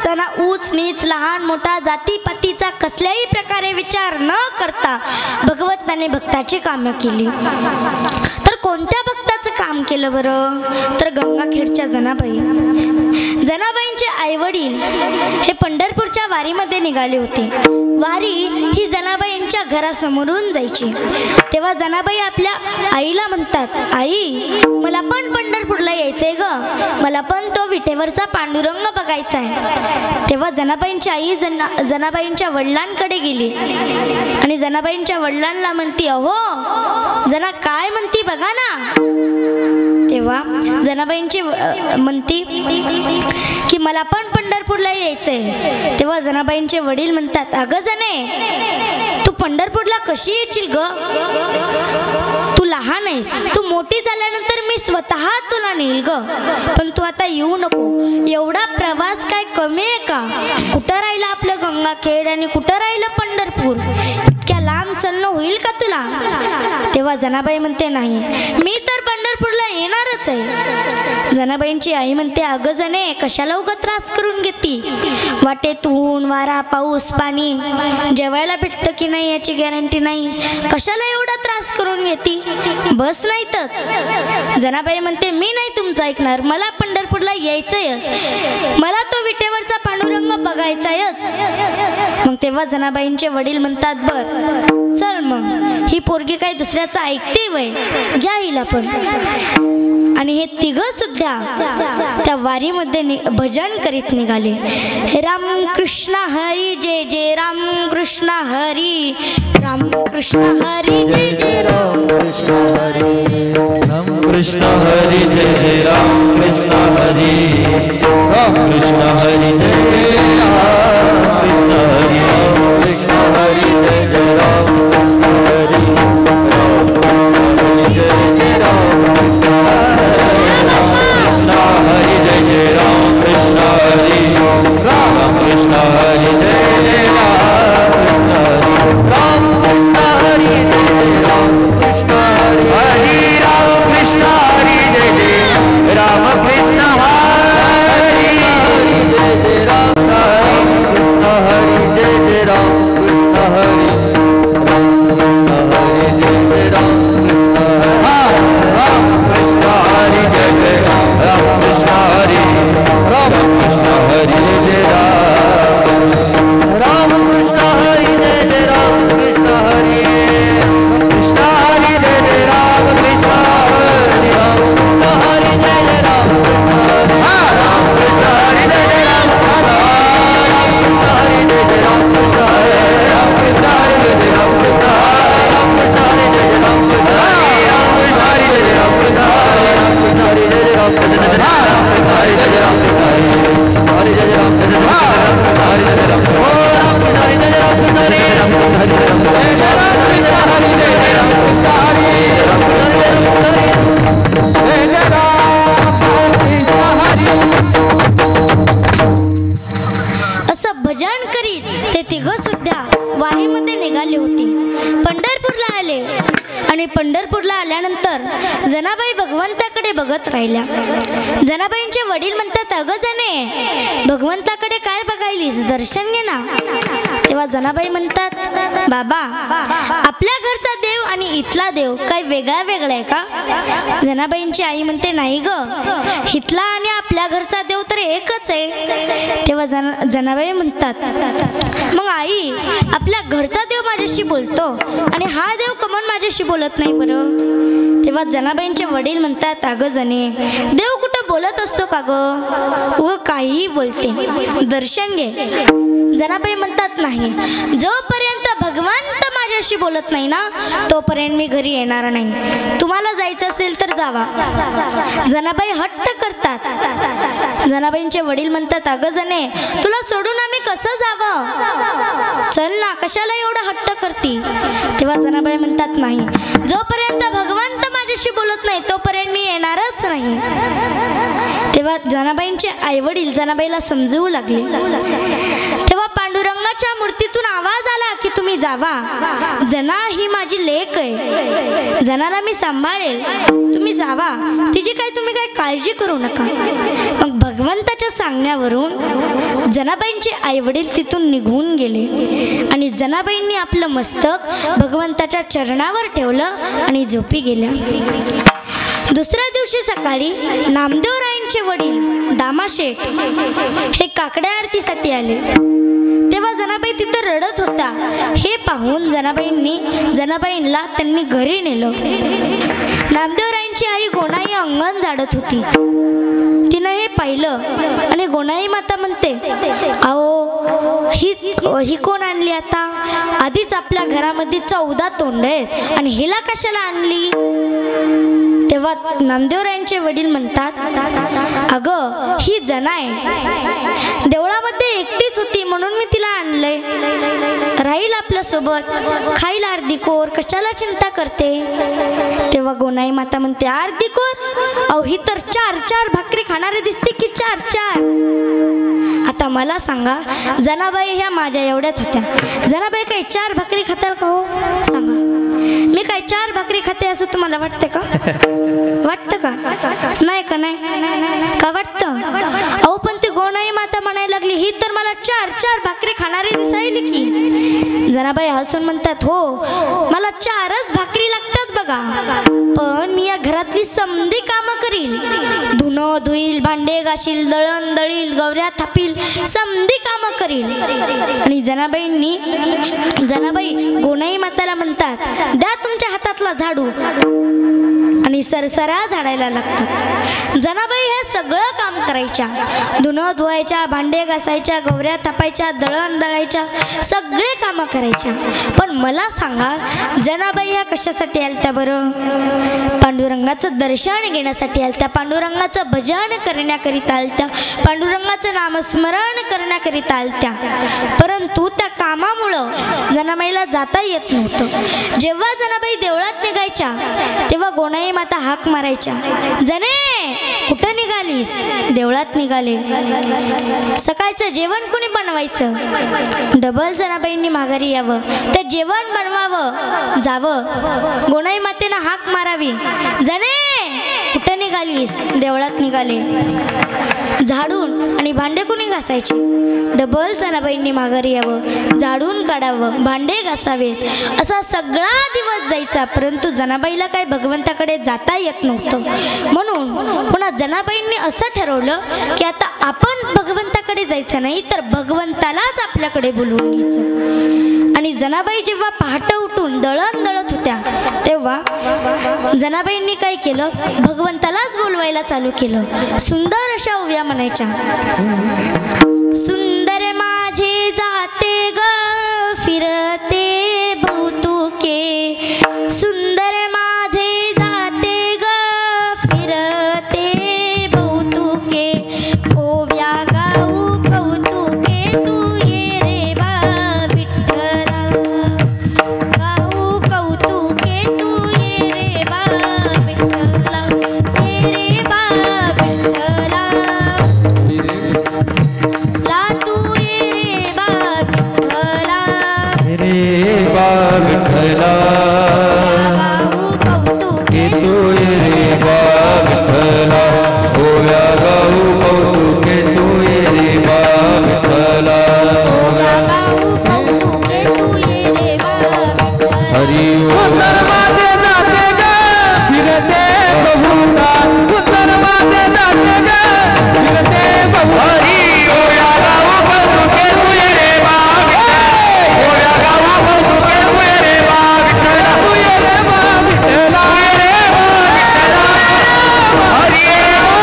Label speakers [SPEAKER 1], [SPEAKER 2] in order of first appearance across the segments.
[SPEAKER 1] असताना ऊच नीच लहान मोठा जातीपातीचा कसल्याही प्रकारे विचार न करता भगवंताने भक्ताची कामं केली. तर कोणत्या भक्ताचं काम केलं बरं? तर गंगाखेडच्या जनाबाईंचे आई वडील हे पंढरपूरच्या वारीमध्ये निघाले होते. वारी ही जनाबाईंच्या घरासमोरून जायची. तेव्हा जनाबाई आपल्या आईला म्हणतात, आई मला पण पंढरपूरला यायचंय ग, मला पण तो विटेवरचा पांडुरंग बघायचा आहे. तेव्हा जनाबाईंची आई जनाबाईंच्या वडिलांकडे गेली आणि जनाबाईंच्या वडिलांना म्हणती, अहो जना काय म्हणती बघा ना. तेव्हा जनाबाईंची म्हणती की मला पण पंढरपूरला यायचंय. तेव्हा जनाबाईंचे वडील म्हणतात, अगं जने तू पंढरपूरला कशी येशील ग, तू लहान आहेस, तू मोठी झाल्यानंतर मी स्वतः तुला नेईल ग, पण तू आता येऊ नको. एवढा प्रवास काय कमी आहे का? कुठं राहिलं आपलं गंगाखेड आणि कुठं राहिलं पंढरपूर? इतक्या लांब चालणं होईल का तुला? तेव्हा जनाबाई म्हणते, नाही मी तर पंढरपूरला येणारच आहे. जनाबाईंची आई म्हणते, अगं जने कशाला उगा त्रास करून घेती? वाटेतून वारा पाऊस पाणी जेवायला भेटतं की नाही याची गॅरंटी नाही, कशाला एवढा त्रास करून घेती? बस नाहीतच. जनाबाई म्हणते, मी नाही तुमचं ऐकणार, मला पंढरपूरला यायचंयच, मला तो विटेवरचा पांडुरंग बघायचायच. मग तेव्हा जनाबाईंचे वडील म्हणतात, बर चल मग ही पोरगी काही दुसऱ्याचं ऐकते वय, घ्या हिला पण. आणि हे तिघं सुद्धा त्या वारीमध्ये भजन करीत निघाले. राम कृष्ण हरी जय जय राम कृष्ण हरी, राम कृष्ण हरी जय जय राम कृष्ण हरी,
[SPEAKER 2] राम कृष्ण हरी जय जय राम कृष्ण हरी, राम कृष्ण हरी जय राम कृष्ण हरी, राम कृष्ण हरी जय जय राम कृष्ण हरी, हरि जय राम कृष्ण हरि, राम कृष्ण हरि जय राम कृष्ण हरि, राम कृष्ण हरि जय राम कृष्ण हरि, हरि राम कृष्ण हरि जय जय राम कृष्ण हरि, हरि जय जय राम कृष्ण हरि जय जय राम कृष्ण हरि, राम कृष्ण हरि जय जय राम कृष्ण हरि, राम कृष्ण हरि जय जय राम कृष्ण हरि, राम कृष्ण हरि जय राम कृष्ण हरि जय जय राम कृष्ण हरि, कृष्ण हरि जय जय राम कृष्ण हरि, राम कृष्ण हरि जय जय राम कृष्ण हरि, राम कृष्ण हरि जय जय राम कृष्ण हरि, जय जय राम कृष्ण हरि, राम कृष्ण हरि जय जय राम कृष्ण हरि, राम कृष्ण हरि जय जय राम कृष्ण हरि, राम कृष्ण हरि जय जय राम कृष्ण हरि, राम कृष्ण हरि जय जय राम कृष्ण हरि, राम कृष्ण हरि जय जय राम कृष्ण हरि, हरि जय जय राम कृष्ण हरि, राम कृष्ण हरि जय जय राम कृष्ण हरि, जय जय राम कृष्ण हरि, राम कृष्ण हरि जय राम कृष्ण हरि, राम कृष्ण हरि जय जय राम कृष्ण हरि, राम कृष्ण हरि जय जय राम कृष्ण हरि.
[SPEAKER 1] असं भजन करीत ते तिघं सुद्धा वारीमध्ये निघाले होते. पंढरपूरला आले आणि पंढरपूरला आल्यानंतर जनाबाई भगवंताकडे बघत राहिल्या. जनाबाईंचे वडील म्हणतात, अगं जने भगवंताकडे काय बघायलीस, दर्शन घे ना. तेव्हा जनाबाई म्हणतात, बाबा आपल्या घरचा देव आणि इथला देव काय वेगळा वेगळा आहे का? जनाबाईंची आई म्हणते, नाही ग, इथला आणि आपल्या घरचा देव तर एकच आहे. तेव्हा जनाबाई म्हणतात, मग आई आपल्या घरचा देव माझ्याशी बोलतो आणि हा देव कमन माझ्याशी बोलत नाही बरं? तेव्हा जनाबाईंचे वडील म्हणतात, अगं जने देव कुठं बोलत असतो का ग, व काहीही बोलते, दर्शन घे. जनाबाई म्हणतात, नाही जोपर्यंत भगवंत माझ्याशी बोलत नाही ना तोपर्यंत मी घरी येणार नाही, तुम्हाला जायचं असेल तर जावा. जनाबाई हट्ट करतात. जनाबाईंचे वडील म्हणतात, अगं जने तुला सोडून आम्ही कसं जावं, चल ना, कशाला एवढा हट्ट करती? तेव्हा जनाबाई म्हणतात, नाही जोपर्यंत भगवंत माझ्याशी बोलत नाही तोपर्यंत मी येणारच नाही. तेव्हा जनाबाईंचे आई वडील जनाबाईला समजवू लागले. तेव्हा पांडुरंगाच्या मूर्तीतून आवाज आला की तुम्ही तुम्ही जावा, जना ही माझी लेक आहे, जनाला मी सांभाळेल, तुम्ही जावा, तिची तुम्ही काय काळजी करू नका. मग भगवंताच्या सांगण्यावरून जनाबाईंचे आईवडील तिथून निघून गेले आणि जनाबाईंनी आपलं मस्तक भगवंताच्या चरणावर ठेवलं आणि झोपी गेल्या. दुसऱ्या दिवशी सकाळी नामदेवरायांचे वडील दामाशेठ हे काकड्या आरतीसाठी आले. तेव्हा जनाबाई तिथं रडत होता. हे पाहून जनाबाईंना त्यांनी घरी नेलं. नामदेवरायांची आई गोनाई अंगण झाडत होती. तिनं हे पाहिलं आणि गोनाई माता म्हणते, अहो ही कोण आणली आता? आधीच आपल्या घरामध्ये 14 तोंड आहेत आणि हिला कशाला आणली? तेव्हा नामदेवरायांचे वडील म्हणतात, अगं ही जना आहे, देवळामध्ये एकटीच होती म्हणून मी तिला आणलंय, राहील आपल्यासोबत, खाईल अर्धीकोर, कशाला चिंता करते? तेव्हा गोनाई माता म्हणते, अर्धीकोर? अहो ही तर 4 भाकरी खाणारी दिसते की 4. आता मला सांगा, जनाबाई ह्या माझ्या एवढ्याच होत्या, जनाबाई काही 4 भाकरी खाताल का हो? सांगा, मी काय 4 भाकरी खाते असं तुम्हाला वाटतं का? वाटतं का? नाही का? नाही का वाटतं? अहो पण ती गोनाई माता म्हणायला लागली, ही तर मला 4 भाकरी खाणारी दिसायली की. जनाबाई हसून म्हणतात, हो मला 4च भाकरी लागतात बघा, पण मी या घरातली समधी कामं करील, धुणं धुईल, भांडे घाशील, दळण दळील, गवऱ्या थापील, समधी कामं करील. आणि जनाबाई गोनाई माताला म्हणतात, द्या तुमच्या हातातला झाडू, आणि सरसरा झाडायला लागतात. जनाबाई हे सगळं काम करायच्या, धुणं धुवायच्या, भांडे घासायच्या, गवऱ्या थापायच्या, दळण दळायच्या, सगळे कामं करायच्या. पण मला सांगा, जनाबाई ह्या कशासाठी आलत्या बरं? पांडुरंगाचं दर्शन घेण्यासाठी आलत्या, पांडुरंगाचं भजन करण्याकरिता आलत्या, पांडुरंगाचं नामस्मरण करण्याकरिता आलत्या. परंतु त्या कामामुळं जनाबाईला जाता येत नव्हतं. जेव्हा जनाबाई देवळात निघायच्या तेव्हा गोनाई माता हाक मारायच्या, जने कुठं निघालीस? देवळात निघाले. सकाळचं जेवण कुणी बनवायचं? डबल जनाबाईंनी माघारी यावं, ते जेवण बनवावं, जावं. गोनाई मातेनं हाक मारावी, जने कुठं निघालीस? देवळात निघाले. झाडून आणि भांडे कुणी घासायचे? डबल जनाबाईंनी माघारी यावं, झाडून काढावं, भांडे घासावेत. असा सगळा दिवस जायचा, परंतु जनाबाईला काय भगवंताकडे जाता येत नव्हतं. म्हणून पुन्हा जनाबाईंनी असं ठरवलं की आता आपण भगवंताकडे जायचं नाही, तर भगवंतालाच आपल्याकडे बोलवून घ्यायचं. आणि जनाबाई जेव्हा पहाटे उठून दळण दळत होत्या तेव्हा जनाबाईंनी काय केलं? भगवंतालाच बोलवायला चालू केलं. सुंदर अशा ओव्या म्हणायच्या, सुंदर माझे जाते ग फिरते भौतुके, सुंदर माझे जाते ग फिरते भौतुके, ओव्या गाऊ कौतुके तू ये रे बा विठ्ठला, गाऊ कौतुके तू ये रे बा विठ्ठला, ये रे बा विठ्ठला, ला तू ये रे बा विठ्ठला,
[SPEAKER 2] रे बा विठ्ठला,
[SPEAKER 1] गाऊ कौतुके
[SPEAKER 2] तू ये रे बा विठ्ठला, ओव्या गाऊ कौतुके तू ये रे बा विठ्ठला,
[SPEAKER 1] गाऊ कौतुके तू ये रे बा विठ्ठला.
[SPEAKER 2] हरी सुंदर माझे जाते ग फिरते बहुता, सुंदर माझे जाते ग फिरते बहुता, हरी ओव्या गाऊ कौतुके तू ये रे बा विठ्ठला, ओव्या गाऊ कौतुके तू ये रे बा विठ्ठला, तू ये रे बा विठ्ठला, ये रे बा विठ्ठला, हरी ये रे बा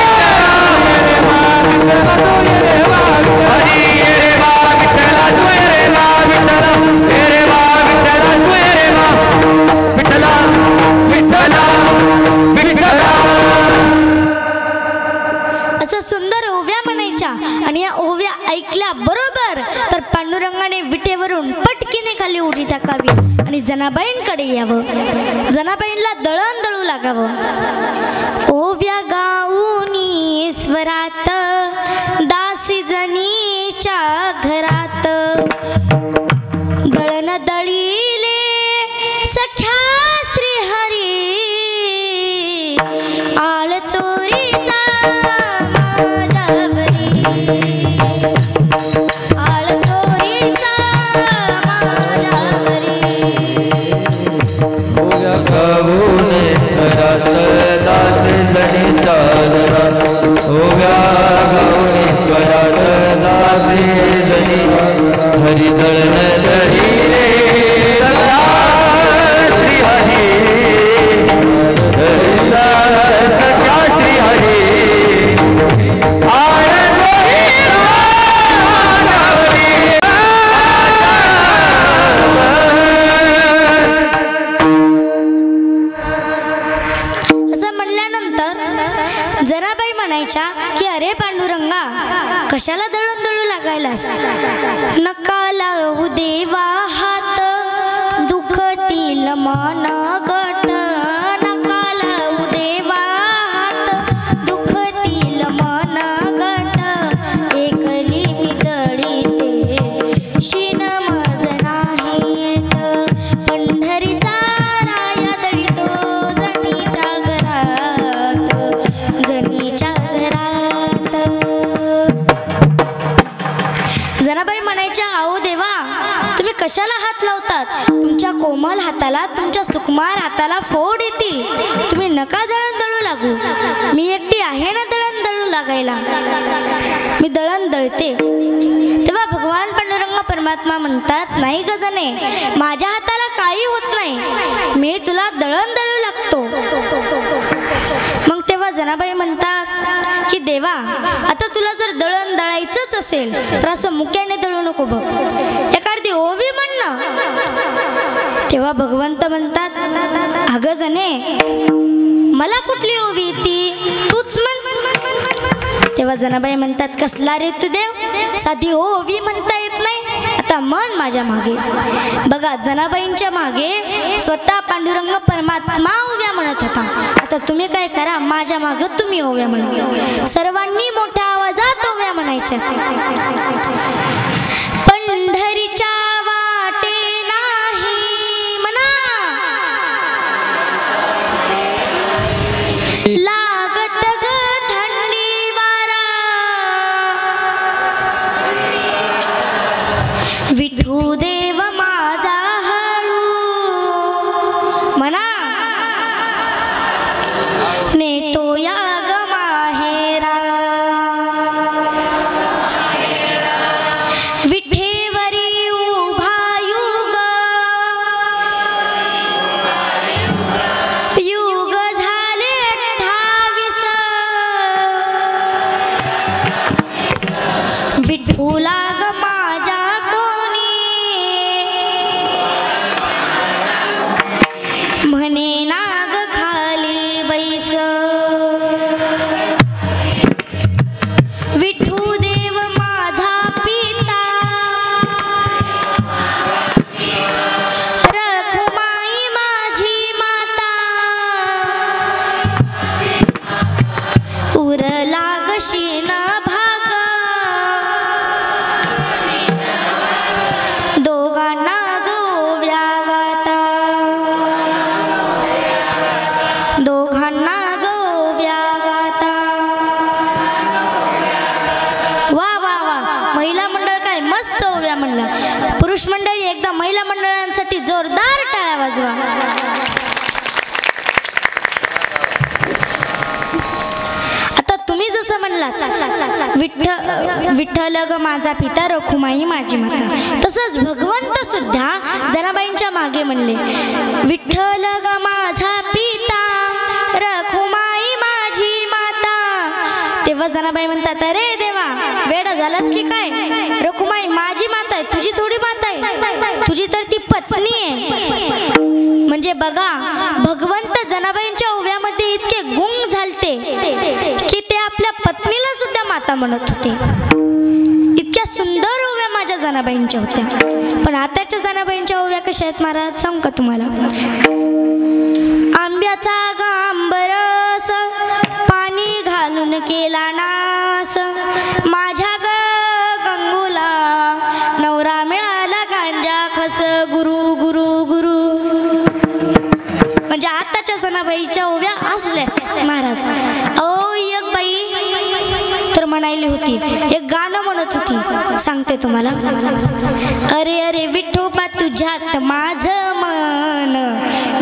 [SPEAKER 2] विठ्ठला, तू ये रे बा विठ्ठला, हरी ये रे बा विठ्ठला, तू ये रे बा विठ्ठला, ये रे बा विठ्ठला, तू ये रे बा विठ्ठला, विठ्ठला विठ्ठला.
[SPEAKER 1] असं सुंदर ओव्या म्हणायच्या. आणि या ओव्या ऐकल्या बरोबर तर पांडुरंगाने विटेवरून पटकीने खाली उडी टाकावी आणि जनाबाईंकडे यावं, जनाबाईंना दळण दळू लागावं. ओव्या गाऊनी ईश्वरात दासी जनीच्या घरात, दळण कशाला दळण दळू लागायलास? नका लावू देवा हात दुखतील मन गट, नका लावू देवा हात दुखतील मन गट, एकली मी दळीते शिन मज नाही येत, पंढरीचा राया दळीतो जणीच्या घरात, जणीच्या घरात. जनाबाई म्हणायच्या, आहो देवा तुम्ही कशाला हात लावतात? तुमच्या कोमल हाताला, तुमच्या सुकुमार हाताला फोड येतील, तुम्ही नका दळण दळू लागू. मी एकटी आहे ना दळण दळू लागायला, मी दळण दळते. तेव्हा भगवान पांडुरंग परमात्मा म्हणतात, नाही गजने, माझ्या हाताला काही होत नाही, मी तुला दळण दळू लागतो. मग तेव्हा जनाबाई म्हणतात की देवा आता तुला जर दळण दळायचंच असेल तर असं मुक्याने दळू नको बघ, एखादी ओवी म्हण ना. तेव्हा भगवंत म्हणतात, अगं जने मला कुठली ओवी येती, तूच म्हण. तेव्हा जनाबाई म्हणतात, कसला रे तू देव, साधी ओवी म्हणता येत नाही, आता मन माझ्या मागे. बघा जनाबाईंच्या मागे स्वतः पांडुरंग परमात्मा ओव्या म्हणत होता. आता तुम्ही काय करा, माझ्या मागे तुम्ही ओव्या म्हणा. सर्वांनी मोठ्या आवाजात ओव्या म्हणायच्या. पंढरीच्या वाटे नाही म्हणा, लागत ग थंडी वारा, विठू देव माझा हळू म्हणा, नेतो या ग माहेरा, विठेवरी उभा युग, युग झाले 28, विठूला ग माझ्या कोणी, म्हणे नाग खाली बैस, विठू देव माझा पिता, रखुमाई माझी माता, उरला ग शीन भाग, दोघांना गोव्या गाता, दोघांना गोव्या गाता. वा वा वा, महिला मंडळ काय मस्त ओव्या म्हणलं. पुरुष मंडळी एकदा महिला मंडळांसाठी जोरदार टाळ्या वाजवा. आता तुम्ही जसं म्हणलात, विठ्ठल ग माझा पिता, रखुमाई माझी माता, तसंच भगवंत सुद्धा जनाबाईंच्या मागे म्हणले, विठ्ठल ग माझा पिता, रखुमाई माझी माता. तेव्हा जनाबाई म्हणतात, अरे देवा वेडा झालास की काय, रखुमाई माझी माता आहे, तुझी थोडी माता आहे, तुझी तर ती पत्नी आहे. म्हणजे बघा भगवंत जनाबाईंच्या ओव्यामध्ये इतके गुंग झालते की ते आपल्या पत्नीला सुद्धा माता म्हणत होते. इतक्या सुंदर ओव्या माझ्या जनाबाईंच्या होत्या. पण आताच्या जनाबाईंच्या ओव्या कशा आहेत महाराज सांगू का तुम्हाला? आंब्याचा गांबरस पाणी घालून केला नास, माझ्या ग गंगूला नवरा मिळाला गांजा खस, गुरु गुरु गुरु. म्हणजे आताच्या जनाबाईच्या ओव्या असल्या महाराज. अहो एक बाई तर म्हणायली होती, एक गाणं म्हणत होती, सांगते तुम्हाला. अरे अरे विठोबा तुझ्यात माझं मन,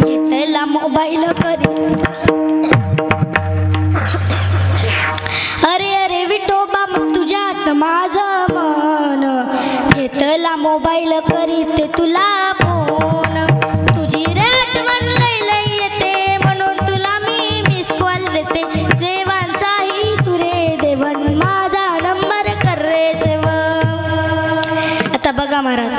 [SPEAKER 1] घेतला मोबाईल करी, अरे अरे विठोबा तुझ्यात माझं मन, घेतला मोबाईल करीते तुला फोन, तुझी रेट लई लई येते म्हणून तुला मी मिस कॉल देते, देवांचाही तू रे देवन, माझा नंबर कर रे सेव. आता बघा महाराज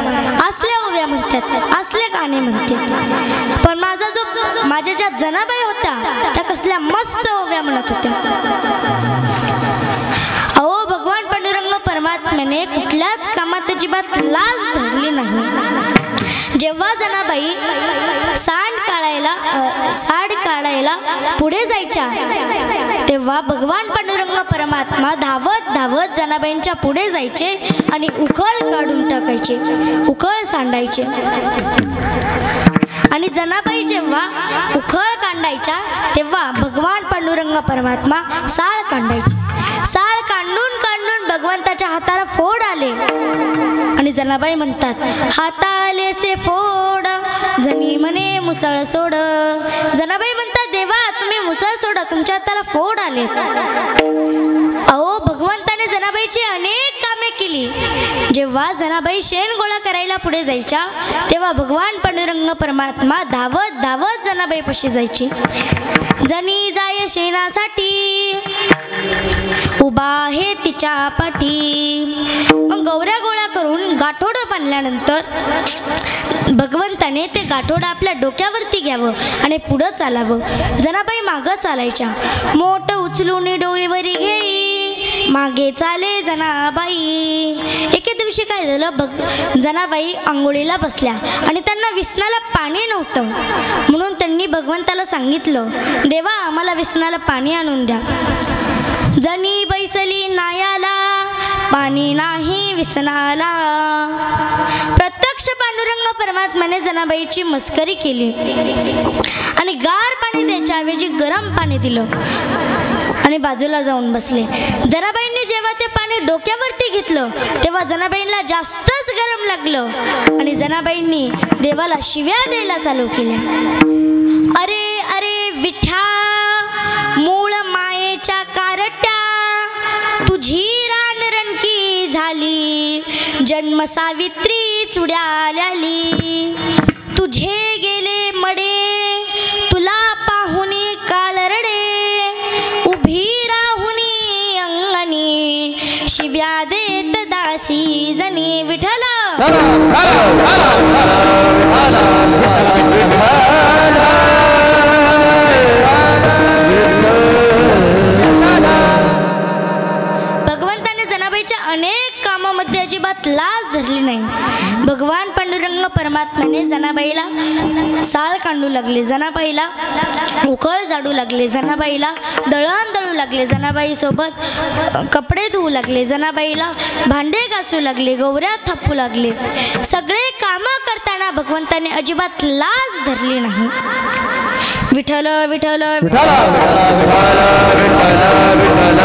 [SPEAKER 1] असल्या ओव्या म्हणतात, असले गाणे म्हणतात. पण माझ्या ज्या जनाबाई होत्या त्या कसल्या मस्त ओव्या म्हणत होत्या. अहो भगवान पांडुरंग परमात्म्याने कुठल्याच कामात अजिबात लाज धरली नाही. जेव्हा जनाबाई साड काढायला पुढे जायच्या तेव्हा भगवान पांडुरंग परमात्मा धावत धावत जनाबाईंच्या पुढे जायचे आणि उखळ काढून टाकायचे, उखळ सांडायचे. आणि जनाबाई जेव्हा उखळ काढायच्या तेव्हा भगवान पांडुरंग परमात्मा साळ काढायचे. साळ काढून काढून भगवंताच्या हाताला फोड आले आणि जनाबाई म्हणतात, हाताले से फोड जनी म्हणे मुसळ सोड. जनाबाई म्हणतात, देवा तुम्ही मुसळ सोडा, तुमच्या हाताला फोड आले. अहो भगवंताने जनाबाईची अनेक कामे केली. जेव्हा जनाबाई शेण गोळा करायला पुढे जायच्या तेव्हा भगवान पांडुरंग परमात्मा धावत धावत जनाबाईपाशी जायची. जनी जाय शेणासाठी उभा आहे तिच्या पाठी. मग गौऱ्या गोळा करून गाठोडं बांधल्यानंतर भगवंताने ते गाठोडं आपल्या डोक्यावरती घ्यावं आणि पुढं चालावं. जनाबाई मागं चालायच्या. मोठ उचलून डोळीवरी घेई मागे चाले जनाबाई. एके दिवशी काय झालं, जनाबाई आंघोळीला बसल्या आणि त्यांना विसनाला पाणी नव्हतं. म्हणून त्यांनी भगवंताला सांगितलं, देवा आम्हाला विसनाला पाणी आणून द्या. जनी बैसली नायाला पाणी नाही विसनाला. प्रत्यक्ष पांडुरंग परमात्म्याने जनाबाईची मस्करी केली आणि गार पाणी द्यायच्या ऐवजी गरम पाणी दिलं आणि बाजूला जाऊन बसले. जनाबाईंनी जेव्हा ते पाणी डोक्यावरती घेतलं तेव्हा जनाबाईंना जास्तच गरम लागलं आणि जनाबाईंनी देवाला शिव्या द्यायला चालू केल्या. अरे अरे विठ्ठा, मूळ मायेच्या कारट्या, तुझी रानरणकी झाली, जन्म सावित्री चुड्याल्याली. तुझे गेले मडे, तुला पाहुनी काळरडे, उभी राहुनी अंगणी, शिव्या देत दासी जनी. विठ्ठल भगवंताने जनाबाईच्या अनेक कामामध्ये अजिबात लाज धरली नाही. भगवान पांडुरंग परमात्म्याने जनाबाईला साळ काढू लागले, जनाबाईला उखळ झाडू लागले, जनाबाईला दळण दळू लागले, जनाबाई सोबत कपडे धुवू लागले, जनाबाईला भांडे घासू लागले, गौऱ्या थापू लागले. सगळे कामं करताना भगवंताने अजिबात लाज धरली नाही. विठ्ठल विठ्ठल विठ्ठल विठ्ठल विठ्ठल विठ्ठल